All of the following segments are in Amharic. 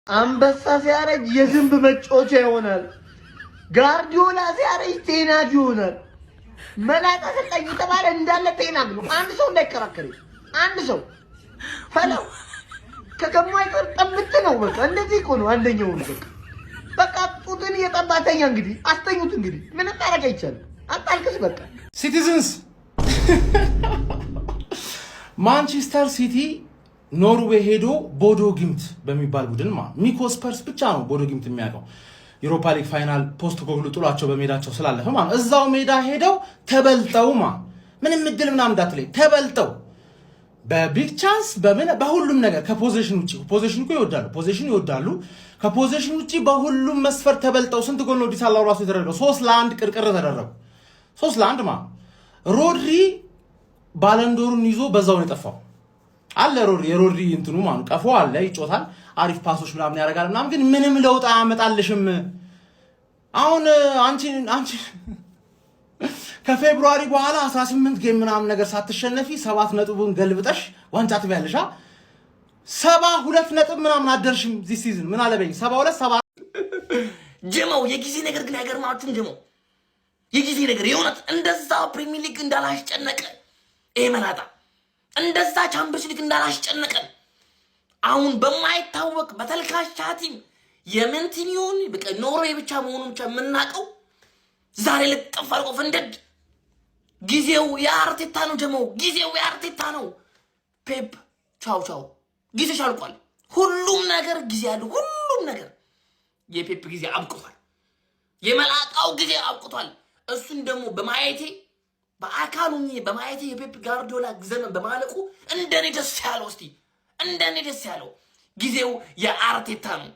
አንበሳ ሲያረጅ የዝንብ መጫወቻ ይሆናል። ጋርዲዮላ ሲያረጅ ቴናግ ይሆናል። መላጣ ሰጠኝ የተባለ እንዳለ ቴናግ ነው። አንድ ሰው እንዳይከራከር አንድ ሰው ፈለው ከከማይቀር ጠምት ነው። በቃ እንደዚህ እኮ ነው አንደኛው ነው። በቃ ጡትን እየጠባተኛ እንግዲህ አስተኙት። እንግዲህ ምን ታረጋ ይቻላል። አጣልክስ በቃ ሲቲዝንስ ማንቸስተር ሲቲ ኖርዌይ ሄዶ ቦዶ ጊምት በሚባል ቡድን ሚኮ ስፐርስ ብቻ ነው ቦዶ ጊምት የሚያውቀው ዩሮፓ ሊግ ፋይናል ፖስት ኮግሉ ጥሏቸው በሜዳቸው ስላለፈ እዛው ሜዳ ሄደው ተበልጠው ምንም እድል ምናምን እንዳትለይ ተበልጠው በቢግ ቻንስ በሁሉም ነገር ከፖዚሽን ውጪ ፖዚሽን ይወዳሉ ከፖዚሽን ውጪ በሁሉም መስፈር ተበልጠው ስንት ጎል ነው ዲሳላው ራሱ የተደረገው 3-1 ቅርቅር ተደረጉ 3-1 ሮድሪ ባለንዶሩን ይዞ በዛው ነው የጠፋው አለ የሮድሪ እንትኑ ቀፎ አለ ይጮታል አሪፍ ፓሶች ምናምን ያደርጋል ምናምን ግን ምንም ለውጥ አያመጣልሽም አሁን አንቺ ከፌብሩዋሪ በኋላ 18 ጌም ምናምን ነገር ሳትሸነፊ 7 ነጥቡን ገልብጠሽ ዋንጫ ትበያለሽ 72 ነጥብ ምናምን አደርሽም ዚህ ሲዝን ምን አለበኝ 72 7 ጀማው የጊዜ ነገር ግን አይገርማችሁም ጀማው የጊዜ ነገር የሆነት እንደዛ ፕሪሚየር ሊግ እንዳላስጨነቀ መናጣ እንደዛ ቻምፒየንስ ሊግ እንዳላስጨነቀ አሁን በማይታወቅ በተልካሻ ቲም የመንቲኒዮን በቃ ኖርዌይ ብቻ መሆኑን ብቻ የምናውቀው ዛሬ ልጥፍ አድርጎ ፍንደድ ጊዜው የአርቴታ ነው ጀማው ጊዜው የአርቴታ ነው ፔፕ ቻው ጊዜሽ አልቋል ሁሉም ነገር ጊዜ ያለው ሁሉም ነገር የፔፕ ጊዜ አብቅቷል የመላጣው ጊዜ አብቅቷል እሱን ደግሞ በማየቴ በአካሉኝ በማየቴ የፔፕ ጋርዲዮላ ዘመን በማለቁ እንደኔ ደስ ያለው ጊዜው የአርቴታ ነው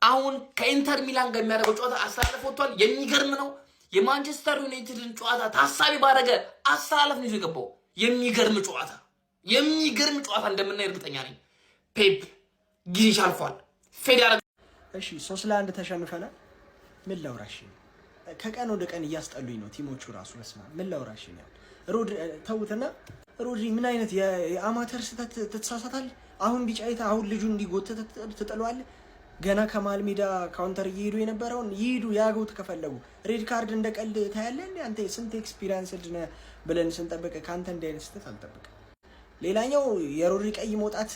አሁን ከኢንተር ሚላን ጋር የሚያደርገው ጨዋታ አስተላለፍ ወጥቷል የሚገርም ነው የማንቸስተር ዩናይትድን ጨዋታ ታሳቢ ባደረገ አስተላለፍ ነው የገባው የሚገርም ጨዋታ እንደምናይ እርግጠኛ ነኝ ፔፕ ጊዜሽ አልፏል ፌዳራ እሺ 3-1 ተሸንፈናል ምን ላውራሽ ከቀን ወደ ቀን እያስጠሉኝ ነው ቲሞቹ ራሱ መስማ ምን ላውራሽ ነው ተውትና ሮድሪ ምን አይነት የአማተር ስህተት ተተሳሳታል አሁን ቢጫይታ አሁን ልጁን እንዲጎተት ተጠሏል ገና ከማል ሜዳ ካውንተር እየሄዱ የነበረውን ይሄዱ ያገውት ከፈለጉ ሬድ ካርድ እንደቀልድ ታያለህ አንተ ስንት ኤክስፒሪየንስ ድነ ብለን ስንጠብቅ ካንተ እንደ አይነት ስህተት አልጠብቅ ሌላኛው የሮድሪ ቀይ መውጣት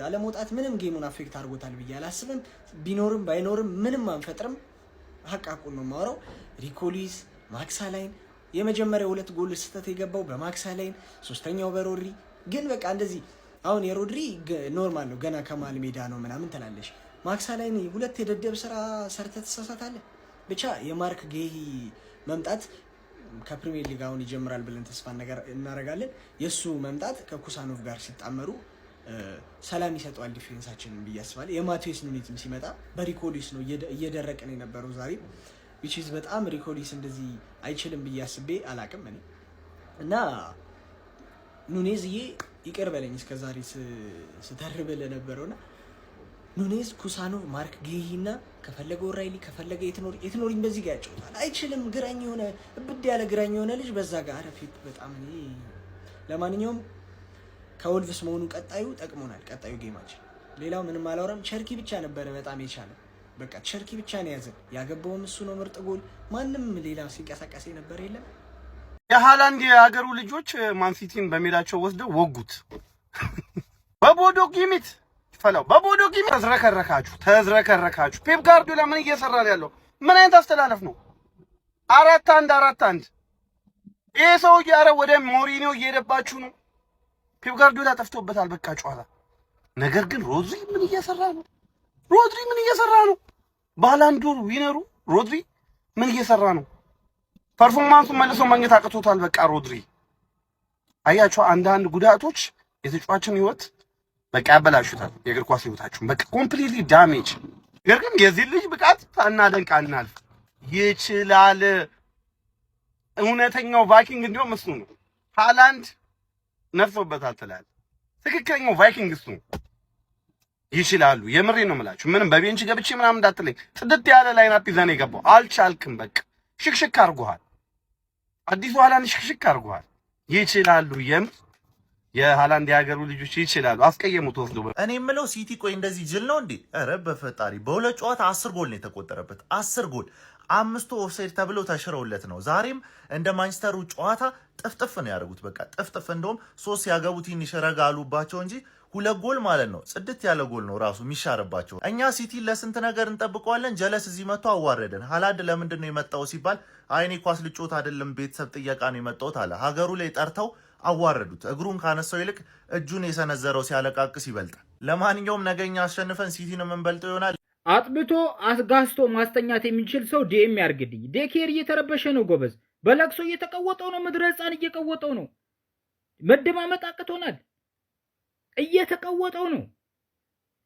አለመውጣት ምንም ጌሙን አፌክት አድርጎታል ብዬ አላስብም ቢኖርም ባይኖርም ምንም አንፈጥርም ሐቃቁን ነው ማውራው ሪኮሊስ ማክሳላይን የመጀመሪያው 2 ጎል ስህተት የገባው በማክሳላይን ሶስተኛው በሮድሪ ግን በቃ እንደዚህ አሁን የሮድሪ ኖርማል ነው ገና ከማል ሜዳ ነው ምናምን ተላለሽ ማክሳላይን 2 የደደብ ስራ ሰርተት ተሳሳታለ ብቻ የማርክ ጌሂ መምጣት ከፕሪሚየር ሊግ አሁን ይጀምራል ብለን ተስፋ እናደርጋለን የሱ መምጣት ከኩሳኖቭ ጋር ሲጣመሩ ሰላም ይሰጣል ዲፌንሳችንን በያስባል የማቴስ ኑኔትም ሲመጣ በሪኮሊስ ነው እየደረቀን የነበረው ዛሬ which is በጣም ሪኮሊስ እንደዚህ አይችልም በያስቤ አላቅም እኔ እና ኑኔዝዬ ይቀር በለኝ እስከዛሬ ስተርበለ ነበርውና ኑኔዝ ኩሳኖቭ ማርክ ጌሂና ከፈለገው ራይሊ ከፈለገ የትኖሪ በዚህ ጋር ያጫውታል አይችልም ግራኝ የሆነ እብድ ያለ ግራኝ የሆነ ልጅ በዛ ጋር አረፊት በጣም እኔ ለማንኛውም ከወልቭስ መሆኑ ቀጣዩ ጠቅሞናል ቀጣዩ ጌማችን ሌላው ምንም አላወራም ቸርኪ ብቻ ነበር በጣም የቻለ በቃ ቸርኪ ብቻ ነው ያዘ ያገባውም እሱ ነው ምርጥ ጎል ማንንም ሌላ ሲንቀሳቀስ ነበር የለም የሃላንድ የሀገሩ ልጆች ማንሲቲን በሜዳቸው ወስደው ወጉት በቦዶ ጊምት ፈላው በቦዶ ጊምት ተዝረከረካችሁ ፔፕ ጋርዲዮላ ምን እየሰራ ነው ያለው ምን አይነት አስተላለፍ ነው 4-1 ይሄ ሰው ያረ ወደ ሞሪኒዮ እየሄደባችሁ ነው ፔፕ ጋርዲዮላ ጠፍቶበታል በቃ ጨዋታ ነገር ግን ሮድሪ ምን እየሰራ ነው ባላንዶር ዊነሩ ሮድሪ ምን እየሰራ ነው ፐርፎርማንሱን መልሶ ማግኘት አቅቶታል በቃ ሮድሪ አያችሁ አንዳንድ ጉዳቶች የተጫዋችን ህይወት በቃ ያበላሹታል የእግር ኳስ ህይወታችሁን በቃ ኮምፕሊትሊ ዳሜጅ ነገር ግን የዚህ ልጅ ብቃት አናደንቃናል ይችላል እውነተኛው ቫይኪንግ እንደውም እሱ ነው ሃላንድ ነፍሶበታል ትላል ትክክለኛው ቫይኪንግ እሱ ይችላሉ የምሬ ነው የምላችሁ ምንም በቤንች ገብቼ ምናምን እንዳትለኝ ጽድት ያለ ላይናፕ ይዘን የገባው አልቻልክም በቃ ሽክሽክ አርጓል አዲሱ ሃላንድ ሽክሽክ አርጓል ይችላሉ የሃላንድ የሀገሩ ልጆች ይችላሉ። አስቀየሙት ወስዶ። እኔ የምለው ሲቲ ቆይ እንደዚህ ጅል ነው እንዴ? ኧረ በፈጣሪ በሁለት ጨዋታ 10 ጎል ነው የተቆጠረበት። 10 ጎል 5 ኦፍሳይድ ተብለው ተሽረውለት ነው። ዛሬም እንደ ማንቸስተሩ ጨዋታ ጥፍጥፍ ነው ያደረጉት። በቃ ጥፍጥፍ። እንደውም 3 ያገቡ ትንሽ ረጋ አሉባቸው እንጂ 2 ጎል ማለት ነው ጽድት ያለ ጎል ነው ራሱ የሚሻርባቸው። እኛ ሲቲ ለስንት ነገር እንጠብቀዋለን። ጀለስ እዚህ መጥቶ አዋረደን። ሃላንድ ለምንድን ነው የመጣው ሲባል አይኔ ኳስ ልጮት አይደለም ቤተሰብ ጥየቃ ነው የመጣሁት አለ። ሀገሩ ላይ ጠርተው አዋረዱት። እግሩን ካነሳው ይልቅ እጁን የሰነዘረው ሲያለቃቅስ ይበልጣል። ለማንኛውም ነገኛ አሸንፈን ሲቲን የምንበልጠው ይሆናል። አጥብቶ አስጋስቶ ማስተኛት የሚችል ሰው ዲኤም ያርግልኝ። ዴኬር እየተረበሸ ነው ጎበዝ። በለቅሶ እየተቀወጠው ነው። ምድረ ህፃን እየቀወጠው ነው። መደማመጥ አቅቶናል። እየተቀወጠው ነው።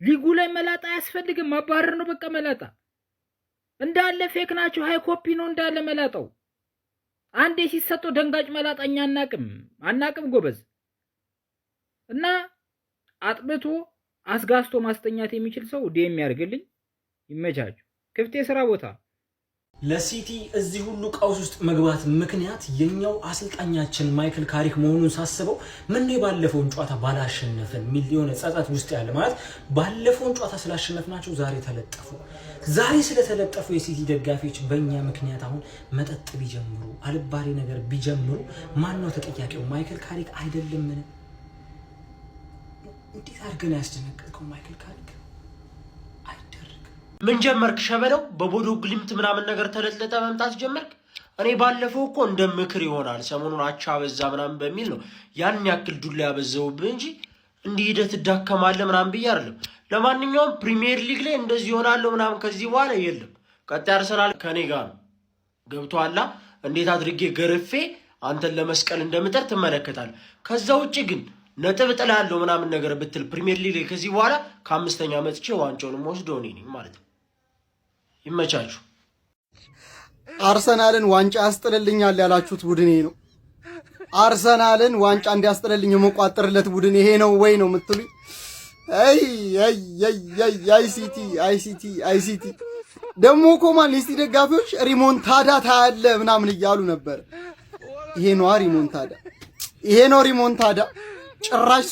ሊጉ ላይ መላጣ አያስፈልግም። ማባረር ነው በቃ። መላጣ እንዳለ ፌክ ናቸው። ሃይ ኮፒ ነው እንዳለ መላጣው። አንዴ ሲሰጠው ደንጋጭ መላጣኛ አናቅም ጎበዝ። እና አጥብቶ አስጋስቶ ማስተኛት የሚችል ሰው ዲኤም ያርግልኝ። ይመቻችሁ። ክፍት የሥራ ቦታ። ለሲቲ እዚህ ሁሉ ቀውስ ውስጥ መግባት ምክንያት የኛው አሰልጣኛችን ማይክል ካሪክ መሆኑን ሳስበው ምን ባለፈውን ጨዋታ ባላሸነፈን ሚሊዮን ጸጸት ውስጥ ያለ ማለት ባለፈውን ጨዋታ ስላሸነፍናቸው ዛሬ ተለጠፉ። ዛሬ ስለተለጠፉ የሲቲ ደጋፊዎች በእኛ ምክንያት አሁን መጠጥ ቢጀምሩ አልባሌ ነገር ቢጀምሩ ማን ነው ተጠያቂው? ማይክል ካሪክ አይደለምን? እንዴት አድርገን ያስደነቀቀው ማይክል ካሪክ? ምን ጀመርክ ሸበለው? በቦዶ ግሊምት ምናምን ነገር ተለጥለጠ መምጣት ጀመርክ? እኔ ባለፈው እኮ እንደ ምክር ይሆናል ሰሞኑን አቻ በዛ ምናምን በሚል ነው ያን ያክል ዱላ ያበዛውብህ እንጂ እንዲህ ሂደት ትዳከማለህ ምናምን ብዬ አይደለም። ለማንኛውም ፕሪሚየር ሊግ ላይ እንደዚህ ይሆናለሁ ምናምን ከዚህ በኋላ የለም። ቀጣይ አርሰናል ከኔ ጋር ነው። ገብቶሃል? እንዴት አድርጌ ገርፌ አንተን ለመስቀል እንደምጠር ትመለከታለህ። ከዛ ውጪ ግን ነጥብ ጥላለሁ ምናምን ነገር ብትል ፕሪሚየር ሊግ ላይ ከዚህ በኋላ ከ5ኛ መጥቼ ዋንጫውንም ወስደው እኔ ነኝ ማለት ነው። ይመቻችሁ። አርሰናልን ዋንጫ ያስጥልልኛል ያላችሁት ቡድን ይሄ ነው። አርሰናልን ዋንጫ እንዲያስጥልልኝ የመቋጠርለት ቡድን ይሄ ነው ወይ ነው የምትሉኝ? አይሲቲ ደግሞ እኮ ማንሲቲ ደጋፊዎች ሪሞንታዳ ታያለ ምናምን እያሉ ነበር። ይሄ ነው ሪሞንታዳ፣ ይሄ ነው ሪሞንታዳ። ጭራሽ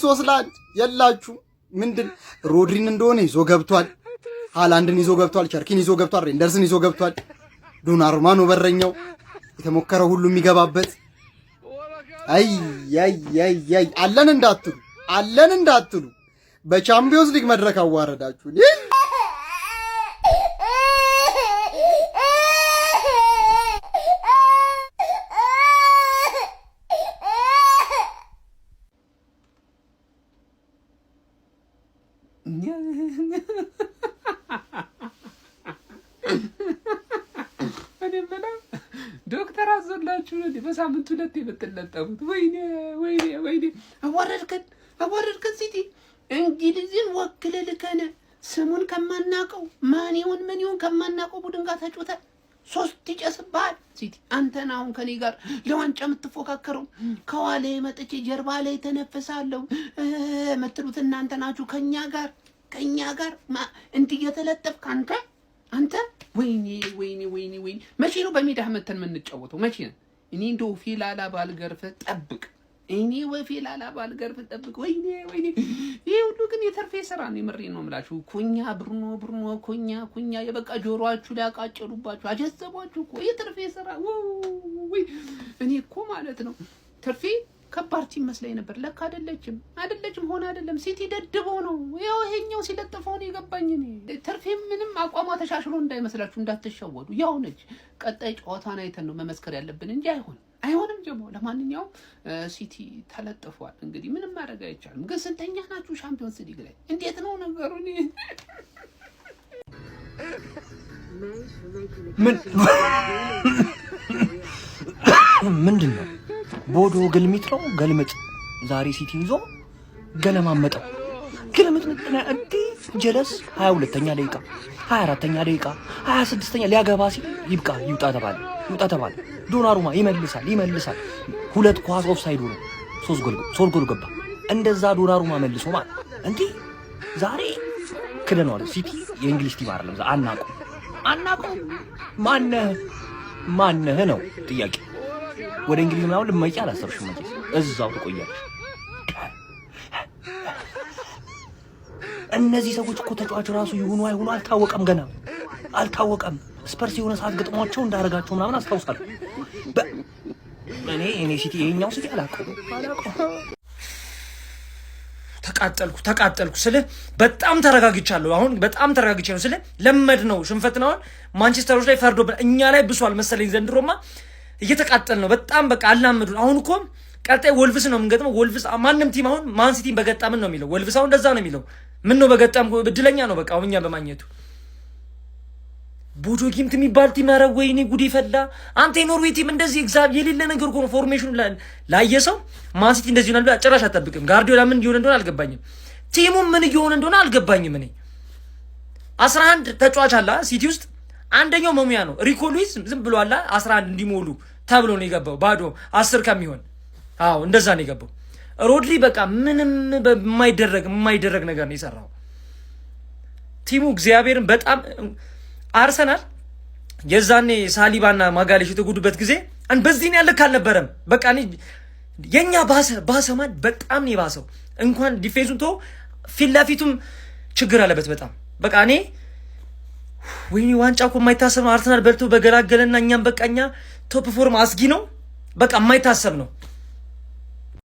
3-1 የላችሁ ምንድን ሮድሪን እንደሆነ ይዞ ገብቷል። ሃላንድን ይዞ ገብቷል። ቸርኪን ይዞ ገብቷል። ሬንደርስን ይዞ ገብቷል። ዶናሩማ ነው በረኛው የተሞከረው ሁሉ የሚገባበት። አለን እንዳትሉ በቻምፒዮንስ ሊግ መድረክ አዋረዳችሁ። ዶክተር አዞላችሁ ነው በሳምንት 2 የምትለጠፉት? ወይኔ አዋረድከን ሲቲ። እንግሊዝን ወክለ ልከነ ስሙን ከማናቀው ማን ይሁን ከማናቀው ቡድን ጋር ተጫውተህ 3 ይጨስብሃል ሲቲ። አንተን አሁን ከኔ ጋር ለዋንጫ የምትፎካከረው ከኋላ መጥቼ ጀርባ ላይ ተነፍሳለሁ የምትሉት እናንተ ናችሁ። ከኛ ጋር እንዲህ የተለጠፍክ አንተ ወይኔ መቼ ነው በሜዳህ መተን የምንጫወተው? መቼ ነው? እኔ እንደው ፊላላ ባልገርፍ ጠብቅ። ወይኔ ይሄ ሁሉ ግን የተርፌ ስራ ነው። የምሬን ነው የምላችሁ። ኩኛ ብርኖ ኩኛ የበቃ ጆሮአችሁ ላይ አቃጨሉባችሁ፣ አጀዘቧችሁ እኮ የተርፌ ስራ። እኔ እኮ ማለት ነው ተርፌ ከባድ ቲም መስለኝ ነበር። ለካ አይደለችም ሆነ አይደለም። ሲቲ ደድበው ነው ያው ይሄኛው ሲለጥፈው ነው የገባኝ። እኔ ተርፌ ምንም አቋሟ ተሻሽሎ እንዳይመስላችሁ እንዳትሸወዱ። ያው ነች። ቀጣይ ጨዋታን አይተን ነው መመስከር ያለብን እንጂ አይሆንም ጀሞ። ለማንኛውም ሲቲ ተለጥፏል። እንግዲህ ምንም ማድረግ አይቻልም። ግን ስንተኛ ናችሁ ሻምፒዮንስ ሊግ ላይ? እንዴት ነው ነገሩ? ምንድን ነው ቦዶ ግልሚት ነው ገልምጥ። ዛሬ ሲቲ ይዞ ገለማመጠው። ግልምጥ እንዴ ጀለስ 22ኛ ደቂቃ 24ኛ ደቂቃ 26ኛ ሊያገባ ሲል ይውጣ ተባለ። ዶናሩማ ይመልሳል። 2 ኳስ ኦፍሳይዱ ነው። 3 ጎል ገባ። እንደዛ ዶናሩማ መልሶ ማለት እንዴ ዛሬ ክደነዋል። ሲቲ የእንግሊዝ ቲም አይደለም። አናውቀው ማነህ ነው ጥያቄ። ወደ እንግሊዝ ምናምን ልትመጪ አላሰብሽም መቼስ እዛው ትቆያለሽ። እነዚህ ሰዎች እኮ ተጫዋች ራሱ ይሁኑ አይሁኑ አልታወቀም፣ ገና አልታወቀም። ስፐርስ የሆነ ሰዓት ገጥሟቸው እንዳረጋቸው ምናምን አስታውሳለሁ። እኔ ሲቲ የኛው ሲቲ አላውቀውም። ተቃጠልኩ ስለ በጣም ተረጋግቻለሁ። አሁን በጣም ተረጋግቼ ነው ስለ ለመድ ነው ሽንፈት ነው። ማንቸስተሮች ላይ ፈርዶብን እኛ ላይ ብሷል መሰለኝ። ዘንድሮማ እየተቃጠል ነው በጣም በቃ አላመዱን። አሁን እኮ ቀጣይ ወልቭስ ነው የምንገጥመው። ወልቭስ ማንም ቲም አሁን ማን ሲቲን በገጣምን ነው የሚለው። ወልቭስ አሁን እንደዛ ነው የሚለው። ምን ነው በገጣም እድለኛ ነው በቃ አሁን እኛ በማግኘቱ። ቦዶ ጊምት የሚባል ቲም ኧረ ወይኔ ጉድ ይፈላ። አንተ የኖርዌይ ቲም እንደዚህ እግዚአብሔር የሌለ ነገር እኮ ነው። ፎርሜሽኑ ላየ ሰው ማን ሲቲ እንደዚህ ይሆናል ብለህ ጭራሽ አትጠብቅም። ጋርዲዮላ ምን እየሆነ እንደሆነ አልገባኝም። ቲሙ ምን እየሆነ እንደሆነ አልገባኝም። እኔ 11 ተጫዋች አለ ሲቲ ውስጥ አንደኛው መሙያ ነው። ሪኮ ሉዊስ ዝም ብሎ አለ 11 እንዲሞሉ ተብሎ ነው የገባው ባዶ 10 ከሚሆን አዎ እንደዛ ነው የገባው። ሮድሪ በቃ ምንም የማይደረግ ነገር ነው የሰራው ቲሙ እግዚአብሔርን በጣም አርሰናል የዛኔ ሳሊባና ማጋሌሽ የተጎዱበት ጊዜ በዚህ ነው ያለክ አልነበረም። በቃ የኛ ባሰማን በጣም ነው የባሰው። እንኳን ዲፌንሱን ተው ፊት ለፊቱም ችግር አለበት በጣም በቃ እኔ ወይኔ ዋንጫ እኮ የማይታሰብ ነው። አርሰናል በልቶ በገላገለና እኛም በቃኛ ቶፕ ፎርም አስጊ ነው በቃ የማይታሰብ ነው።